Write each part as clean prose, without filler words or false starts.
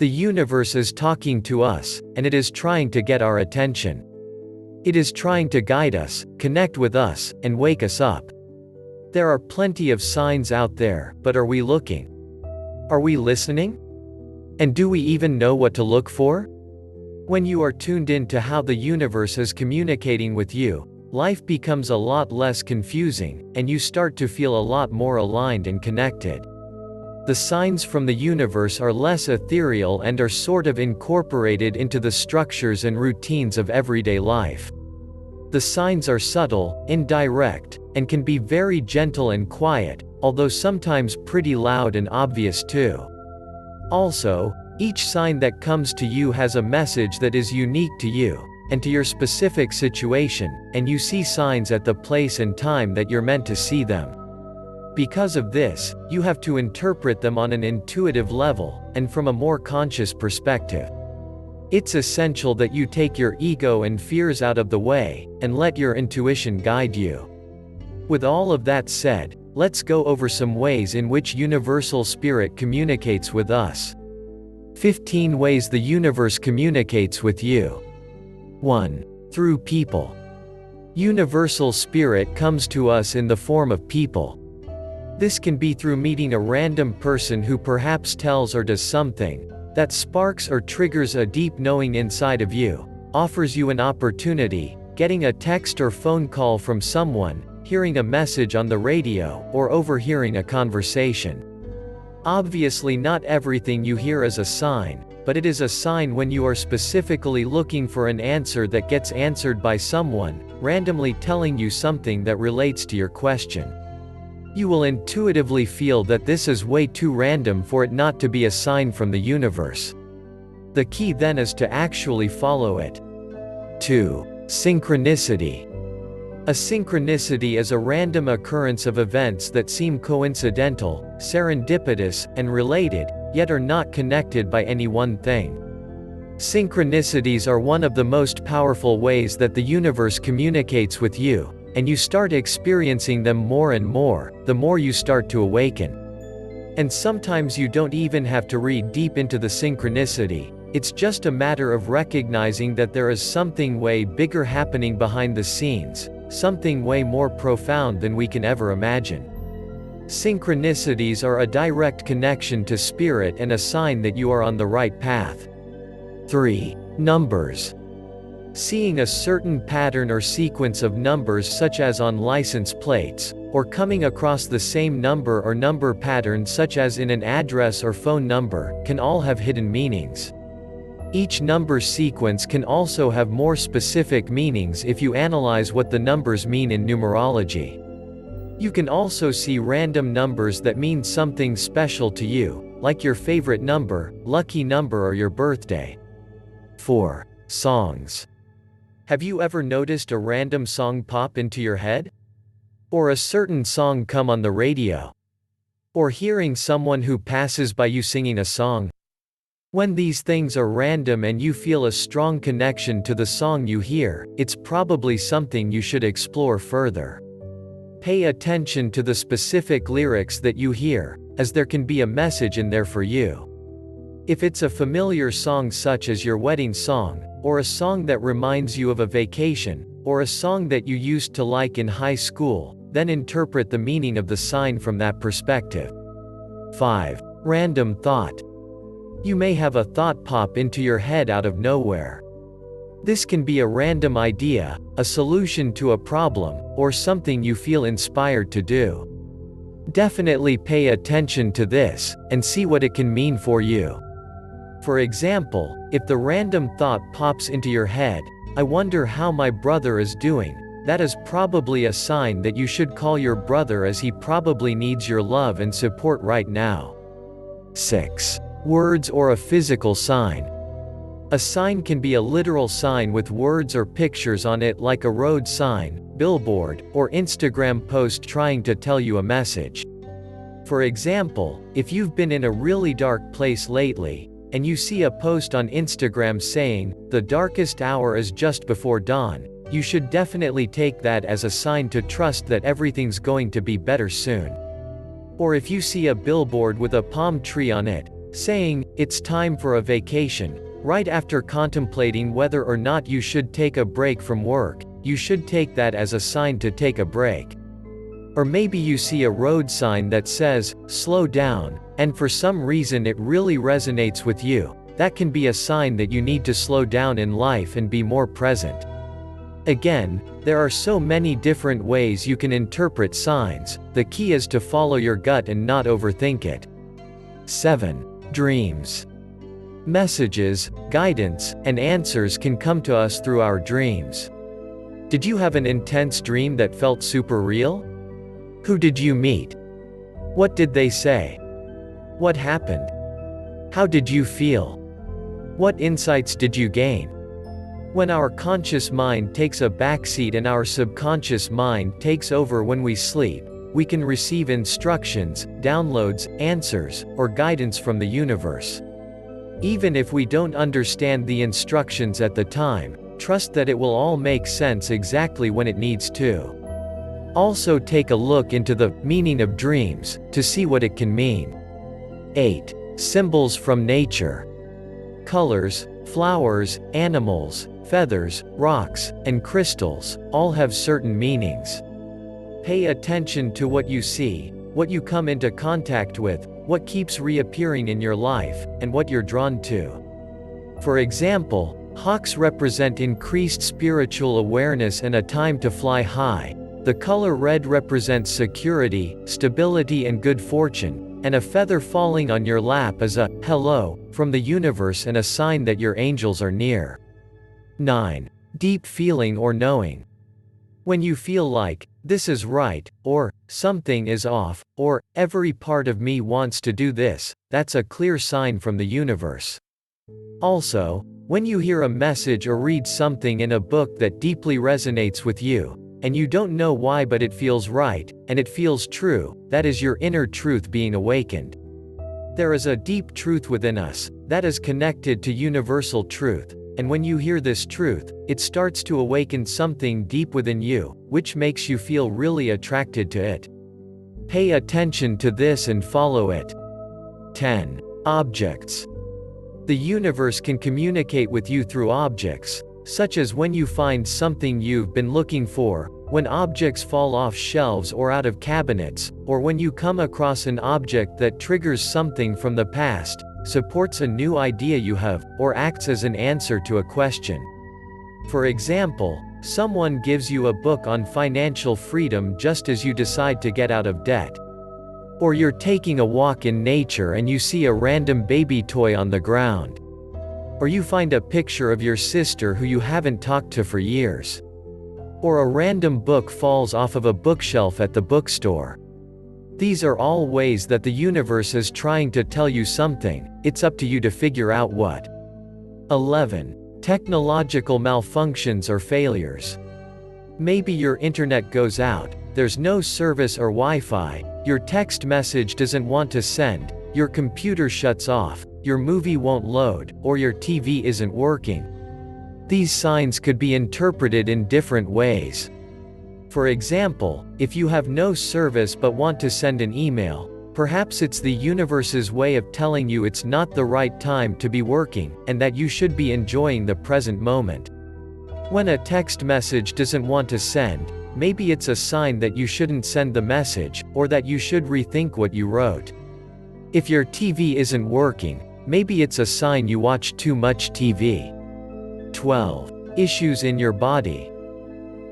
The universe is talking to us, and it is trying to get our attention. It is trying to guide us, connect with us, and wake us up. There are plenty of signs out there, but are we looking? Are we listening? And do we even know what to look for? When you are tuned in to how the universe is communicating with you, life becomes a lot less confusing, and you start to feel a lot more aligned and connected. The signs from the universe are less ethereal and are sort of incorporated into the structures and routines of everyday life. The signs are subtle, indirect, and can be very gentle and quiet, although sometimes pretty loud and obvious too. Also, each sign that comes to you has a message that is unique to you, and to your specific situation, and you see signs at the place and time that you're meant to see them. Because of this, you have to interpret them on an intuitive level, and from a more conscious perspective. It's essential that you take your ego and fears out of the way, and let your intuition guide you. With all of that said, let's go over some ways in which Universal Spirit communicates with us. 15 ways the universe communicates with you. 1. Through people. Universal Spirit comes to us in the form of people. This can be through meeting a random person who perhaps tells or does something that sparks or triggers a deep knowing inside of you, offers you an opportunity, getting a text or phone call from someone, hearing a message on the radio, or overhearing a conversation. Obviously, not everything you hear is a sign, but it is a sign when you are specifically looking for an answer that gets answered by someone randomly telling you something that relates to your question. You will intuitively feel that this is way too random for it not to be a sign from the universe. The key then is to actually follow it. 2. Synchronicity. A synchronicity is a random occurrence of events that seem coincidental, serendipitous, and related, yet are not connected by any one thing. Synchronicities are one of the most powerful ways that the universe communicates with you, and you start experiencing them more and more, the more you start to awaken. And sometimes you don't even have to read deep into the synchronicity, it's just a matter of recognizing that there is something way bigger happening behind the scenes, something way more profound than we can ever imagine. Synchronicities are a direct connection to spirit and a sign that you are on the right path. 3. Numbers. Seeing a certain pattern or sequence of numbers such as on license plates, or coming across the same number or number pattern such as in an address or phone number, can all have hidden meanings. Each number sequence can also have more specific meanings if you analyze what the numbers mean in numerology. You can also see random numbers that mean something special to you, like your favorite number, lucky number, or your birthday. 4. Songs. Have you ever noticed a random song pop into your head? Or a certain song come on the radio? Or hearing someone who passes by you singing a song? When these things are random and you feel a strong connection to the song you hear, it's probably something you should explore further. Pay attention to the specific lyrics that you hear, as there can be a message in there for you. If it's a familiar song such as your wedding song, or a song that reminds you of a vacation, or a song that you used to like in high school, then interpret the meaning of the sign from that perspective. 5. Random thought. You may have a thought pop into your head out of nowhere. This can be a random idea, a solution to a problem, or something you feel inspired to do. Definitely pay attention to this, and see what it can mean for you. For example, if the random thought pops into your head, "I wonder how my brother is doing," that is probably a sign that you should call your brother as he probably needs your love and support right now. 6. Words or a physical sign. A sign can be a literal sign with words or pictures on it, like a road sign, billboard, or Instagram post trying to tell you a message. For example, if you've been in a really dark place lately, and you see a post on Instagram saying, "The darkest hour is just before dawn," you should definitely take that as a sign to trust that everything's going to be better soon. Or if you see a billboard with a palm tree on it, Saying, "It's time for a vacation," right after contemplating whether or not you should take a break from work, you should take that as a sign to take a break. Or maybe you see a road sign that says, "Slow down," and for some reason it really resonates with you. That can be a sign that you need to slow down in life and be more present. Again, there are so many different ways you can interpret signs. The key is to follow your gut and not overthink it. 7. Dreams. Messages, guidance, and answers can come to us through our dreams. Did you have an intense dream that felt super real? Who did you meet? What did they say? What happened? How did you feel? What insights did you gain? When our conscious mind takes a backseat and our subconscious mind takes over when we sleep, we can receive instructions, downloads, answers, or guidance from the universe. Even if we don't understand the instructions at the time, trust that it will all make sense exactly when it needs to. Also take a look into the meaning of dreams to see what it can mean. 8. Symbols from nature. Colors, flowers, animals, feathers, rocks, and crystals all have certain meanings. Pay attention to what you see, what you come into contact with, what keeps reappearing in your life, and what you're drawn to. For example, hawks represent increased spiritual awareness and a time to fly high. The color red represents security, stability, and good fortune, and a feather falling on your lap is a hello from the universe and a sign that your angels are near. 9. Deep feeling or knowing. When you feel like, "This is right," or "Something is off," or "Every part of me wants to do this," that's a clear sign from the universe. Also, when you hear a message or read something in a book that deeply resonates with you, and you don't know why but it feels right, and it feels true, that is your inner truth being awakened. There is a deep truth within us, that is connected to universal truth, and when you hear this truth, it starts to awaken something deep within you, which makes you feel really attracted to it. Pay attention to this and follow it. 10. Objects. The universe can communicate with you through objects, such as when you find something you've been looking for, when objects fall off shelves or out of cabinets, or when you come across an object that triggers something from the past, supports a new idea you have, or acts as an answer to a question. For example, someone gives you a book on financial freedom just as you decide to get out of debt. Or you're taking a walk in nature and you see a random baby toy on the ground. Or you find a picture of your sister who you haven't talked to for years. Or a random book falls off of a bookshelf at the bookstore. These are all ways that the universe is trying to tell you something. It's up to you to figure out what. 11. Technological malfunctions or failures. Maybe your internet goes out, there's no service or Wi-Fi, your text message doesn't want to send, your computer shuts off, your movie won't load, or your TV isn't working. These signs could be interpreted in different ways. For example, if you have no service but want to send an email, perhaps it's the universe's way of telling you it's not the right time to be working, and that you should be enjoying the present moment. When a text message doesn't want to send, maybe it's a sign that you shouldn't send the message, or that you should rethink what you wrote. If your TV isn't working, maybe it's a sign you watch too much TV. 12. Issues in your body.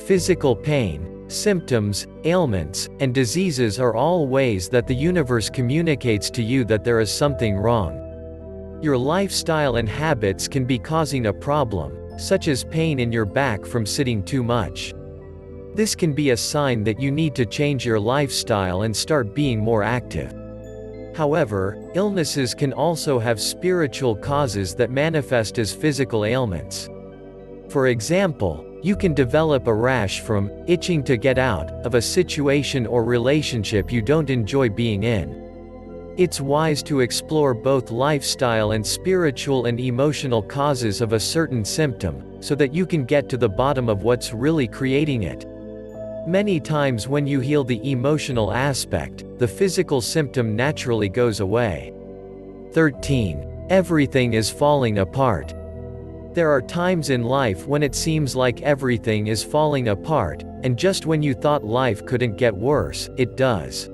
Physical pain, symptoms, ailments, and diseases are all ways that the universe communicates to you that there is something wrong. Your lifestyle and habits can be causing a problem, such as pain in your back from sitting too much. This can be a sign that you need to change your lifestyle and start being more active. However, illnesses can also have spiritual causes that manifest as physical ailments. For example, you can develop a rash from itching to get out of a situation or relationship you don't enjoy being in. It's wise to explore both lifestyle and spiritual and emotional causes of a certain symptom, so that you can get to the bottom of what's really creating it. Many times when you heal the emotional aspect, the physical symptom naturally goes away. 13. Everything is falling apart. There are times in life when it seems like everything is falling apart, and just when you thought life couldn't get worse, it does.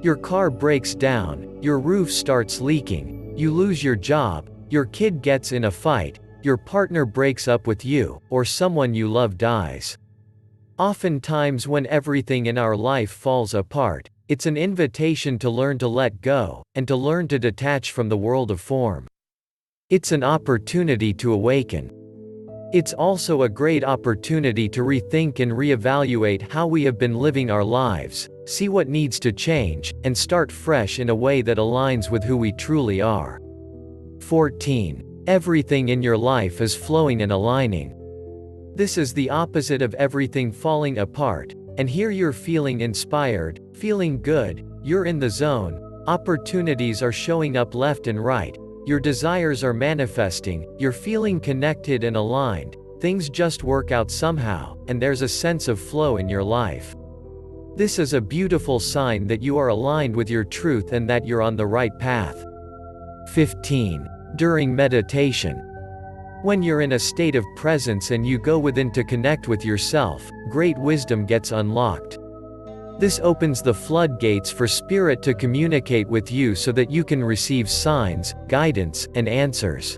Your car breaks down, your roof starts leaking, you lose your job, your kid gets in a fight, your partner breaks up with you, or someone you love dies. Oftentimes when everything in our life falls apart, it's an invitation to learn to let go, and to learn to detach from the world of form. It's an opportunity to awaken. It's also a great opportunity to rethink and reevaluate how we have been living our lives, see what needs to change, and start fresh in a way that aligns with who we truly are. 14. Everything in your life is flowing and aligning. This is the opposite of everything falling apart, and here you're feeling inspired, feeling good, you're in the zone, opportunities are showing up left and right, your desires are manifesting, you're feeling connected and aligned, things just work out somehow, and there's a sense of flow in your life. This is a beautiful sign that you are aligned with your truth and that you're on the right path. 15. During meditation. When you're in a state of presence and you go within to connect with yourself, great wisdom gets unlocked. This opens the floodgates for Spirit to communicate with you so that you can receive signs, guidance, and answers.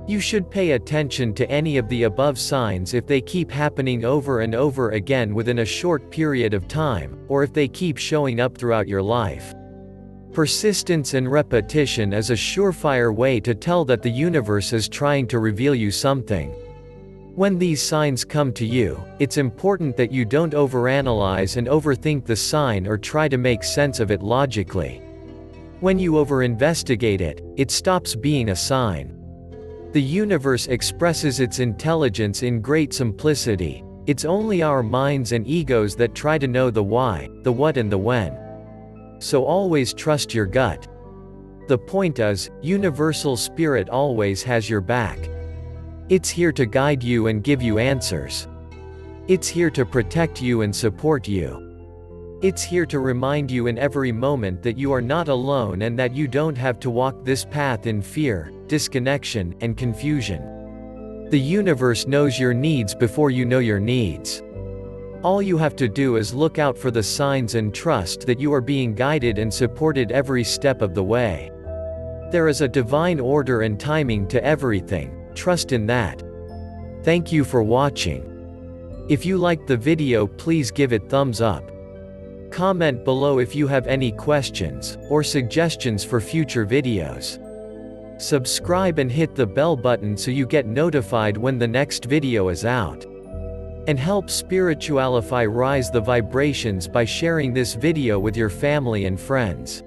You should pay attention to any of the above signs if they keep happening over and over again within a short period of time, or if they keep showing up throughout your life. Persistence and repetition is a surefire way to tell that the universe is trying to reveal you something. When these signs come to you, it's important that you don't overanalyze and overthink the sign or try to make sense of it logically. When you overinvestigate it, it stops being a sign. The universe expresses its intelligence in great simplicity. It's only our minds and egos that try to know the why, the what and the when. So always trust your gut. The point is, universal spirit always has your back. It's here to guide you and give you answers. It's here to protect you and support you. It's here to remind you in every moment that you are not alone and that you don't have to walk this path in fear, disconnection, and confusion. The universe knows your needs before you know your needs. All you have to do is look out for the signs and trust that you are being guided and supported every step of the way. There is a divine order and timing to everything. Trust in that. Thank you for watching. If you liked the video, please give it thumbs up. Comment below if you have any questions or suggestions for future videos. Subscribe and hit the bell button so you get notified when the next video is out. And help Spiritualify rise the vibrations by sharing this video with your family and friends.